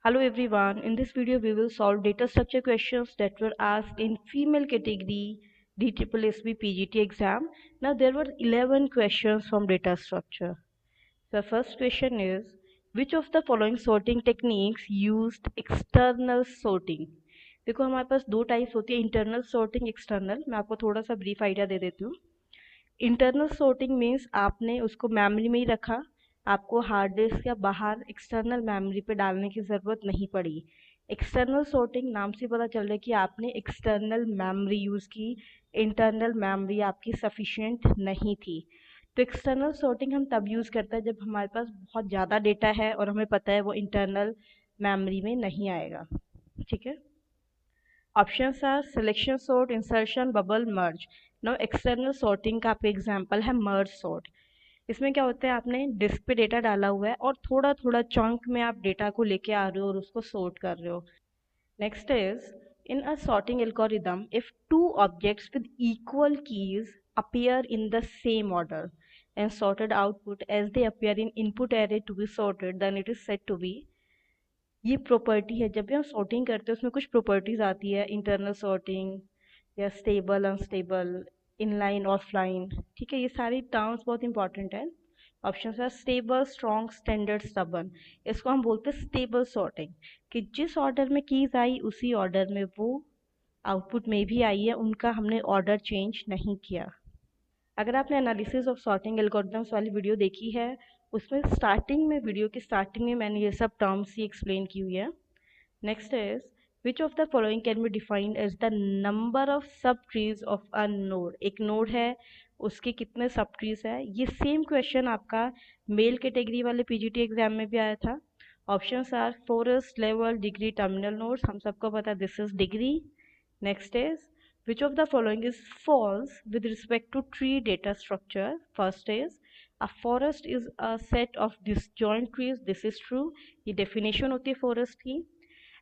Hello everyone, in this video we will solve data structure questions that were asked in female category DSSB PGT exam. Now there were 11 questions from data structure. The first question is, which of the following sorting techniques used external sorting? देखो हमारे पास दो types होती है, internal sorting, external. मैं आपको थोड़ा सा brief idea दे देती हूँ. इंटरनल सॉर्टिंग मीन्स आपने उसको मेमोरी में ही रखा, आपको हार्ड डिस्क या बाहर एक्सटर्नल मेमोरी पे डालने की ज़रूरत नहीं पड़ी. एक्सटर्नल सॉर्टिंग नाम से पता चल रहा है कि आपने एक्सटर्नल मेमोरी यूज़ की, इंटरनल मेमोरी आपकी सफिशिएंट नहीं थी. तो एक्सटर्नल सॉर्टिंग हम तब यूज़ करते हैं जब हमारे पास बहुत ज़्यादा डेटा है और हमें पता है वो इंटरनल मेमोरी में नहीं आएगा. ठीक है. Options are selection sort, insertion, bubble, merge. Now external sorting का आपका एग्जांपल है मर्ज सॉर्ट. इसमें क्या होता है, आपने डिस्क पे डेटा डाला हुआ है और थोड़ा थोड़ा चंक में आप डेटा को लेके आ रहे हो और उसको सॉर्ट कर रहे हो. Next is, in a sorting algorithm, if two objects with equal keys appear in the same order and sorted output as they appear in input array to be sorted, then it is said to be. ये property है, जब भी हम sorting करते हैं उसमें कुछ properties आती है, इंटरनल सॉर्टिंग या स्टेबल, अनस्टेबल, इनलाइन, ऑफलाइन. ठीक है, ये सारी टर्म्स बहुत इंपॉर्टेंट है. ऑप्शन है स्टेबल, स्ट्रॉन्ग, स्टैंडर्ड, स्टबर्न. इसको हम बोलते हैं स्टेबल सॉर्टिंग, कि जिस ऑर्डर में कीज आई उसी ऑर्डर में वो आउटपुट में भी आई है, उनका हमने ऑर्डर चेंज नहीं किया. अगर आपने एनालिसिस ऑफ सॉर्टिंग एल्गोरिथम्स वाली वीडियो देखी है, उसमें स्टार्टिंग में, वीडियो की स्टार्टिंग में मैंने ये सब टर्म्स ही एक्सप्लेन की हुई है. Next is, which of the following can be defined as the number of sub trees of a node. एक नोड है, उसके कितने सब ट्रीज है. ये सेम क्वेश्चन आपका मेल कैटेगरी वाले पीजीटी एग्जाम में भी आया था. Options are forest, level, degree, terminal nodes. हम सबको पता this is degree. Next is, which of the following is false with respect to tree data structure. First is, a forest is a set of disjoint trees. This is true. ये definition होती है forest की.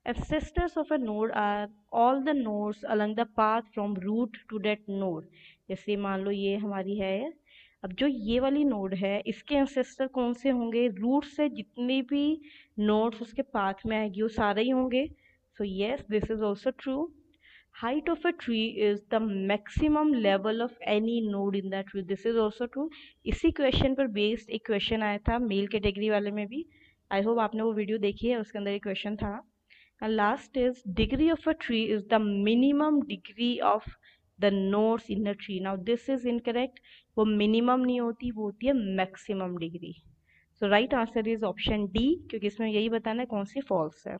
Ancestors of a node are all the nodes along the path from root to that node. जैसे मान लो ये हमारी है, अब जो ये वाली नोड है इसके एंसेस्टर कौन से होंगे, रूट से जितने भी नोड्स उसके पाथ में आएगी वो सारे ही होंगे. So yes, this is also true. Height of a tree is the maximum level of any node in that tree. This is also true. इसी क्वेश्चन पर बेस्ड एक क्वेश्चन आया था मेल कैटेगरी वाले में भी. आई होप आपने वो वीडियो देखी है, उसके अंदर एक क्वेश्चन था. Last is, degree of a tree is the minimum degree of the nodes in a tree. Now this is incorrect. वो मिनिमम नहीं होती, वो होती है maximum degree. So right answer is option D, क्योंकि इसमें यही बताना है कौन सी फॉल्स है.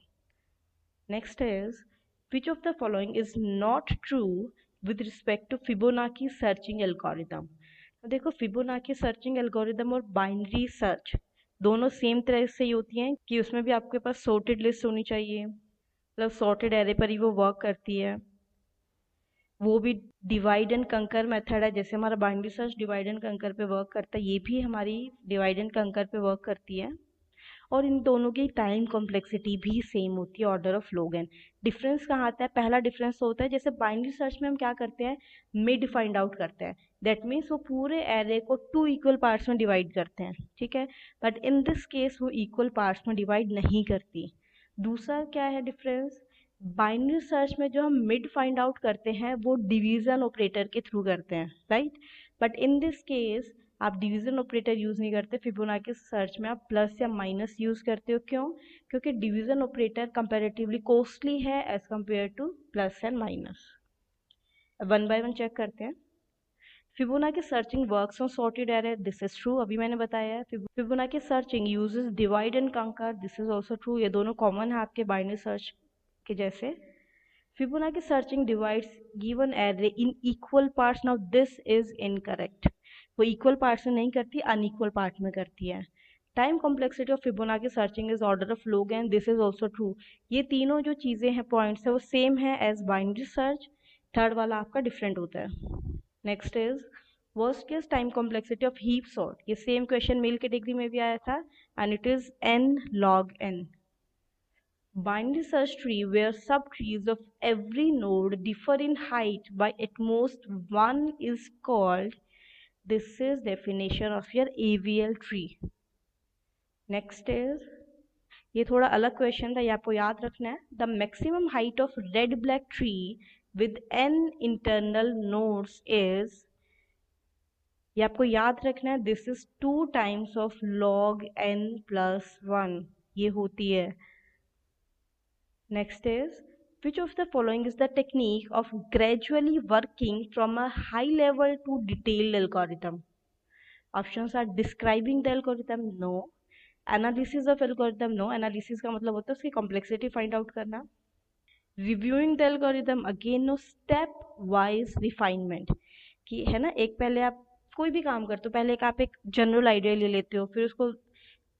Next is, which of the following is not true with respect to Fibonacci searching algorithm. देखो, फिबोनाची सर्चिंग एल्गोरिदम और बाइनरी सर्च दोनों सेम तरह से ही होती हैं, कि उसमें भी आपके पास सॉर्टेड लिस्ट होनी चाहिए, मतलब सॉर्टेड एरे पर ही वो वर्क करती है. वो भी डिवाइड एंड कंकर मेथड है, जैसे हमारा बाइनरी सर्च डिवाइड एंड कंकर पे वर्क करता है, ये भी हमारी डिवाइड एंड कंकर पे वर्क करती है. और इन दोनों की टाइम कॉम्प्लेक्सिटी भी सेम होती है, order of log n. Difference कहाँ आता है, पहला डिफरेंस होता है जैसे बाइनरी सर्च में हम क्या करते हैं, मिड फाइंड आउट करते हैं. दैट मीन्स वो पूरे एरे को टू इक्वल पार्ट्स में डिवाइड करते हैं. ठीक है, बट इन दिस केस वो इक्वल पार्ट्स में डिवाइड नहीं करती. दूसरा क्या है डिफरेंस, बाइनरी सर्च में जो हम मिड फाइंड आउट करते हैं वो डिवीजन ऑपरेटर के थ्रू करते हैं, right. But in this case आप डिवीजन ऑपरेटर यूज नहीं करते, फिबोनाची सर्च में आप प्लस या माइनस यूज करते हो. क्यों? क्योंकि डिवीजन ऑपरेटर कंपैरेटिवली कॉस्टली है as compare to plus and minus. One by one check करते हैं. Fibonacci searching works on sorted array. This is true, अभी मैंने बताया है. Fibonacci searching uses divide and conquer. This is also true. ये दोनों common है आपके बाइनरी सर्च के जैसे. Fibonacci searching divides given array in equal parts. Now this is incorrect. वो equal parts में नहीं करती, unequal part में करती है. Time complexity of Fibonacci searching is order of log n. This is also true. ये तीनों जो चीज़ें हैं, पॉइंट्स है, वो सेम है एज बाइनरी सर्च. थर्ड वाला आपका डिफरेंट होता है. Next is, worst case time complexity of heap sort. ये सेम क्वेश्चन मेल कैटेगरी में भी आया था, and it is n log n. Binary search tree where subtrees of every node differ in height by at most one is called. This is definition of your AVL tree. Next is, ये थोड़ा अलग question था, ये आपको याद रखना है। The maximum height of red black tree with n internal nodes is, ये आपको याद रखना है, this is 2 times of log n plus 1, ये होती है। Next is which of the following is the technique of gradually working from a high level to detailed algorithm? Options are describing the algorithm, no. Analysis of algorithm, no. Analysis का मतलब होता है उसकी complexity find out करना। Reviewing the algorithm, again no. Step wise refinement, कि है ना, एक पहले आप कोई भी काम करते हो, पहले एक आप एक जनरल आइडिया ले लेते हो, फिर उसको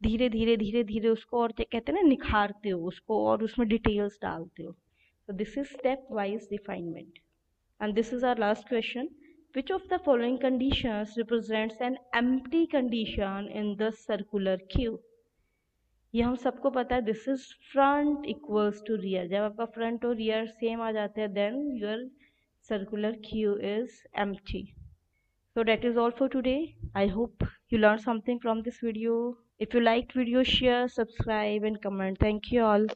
धीरे धीरे धीरे धीरे उसको और कहते हैं ना निखारते हो उसको और उसमें डिटेल्स डालते हो। So this is step wise refinement. And this is our last question. Which of the following conditions represents an empty condition in the circular queue? ये हम सबको पता है, this is front equals to rear. जब आपका front और rear same आ जाते हैं then your circular queue is empty. So that is all for today. I hope you learned something from this video. If you liked video, share, subscribe and comment. Thank you all.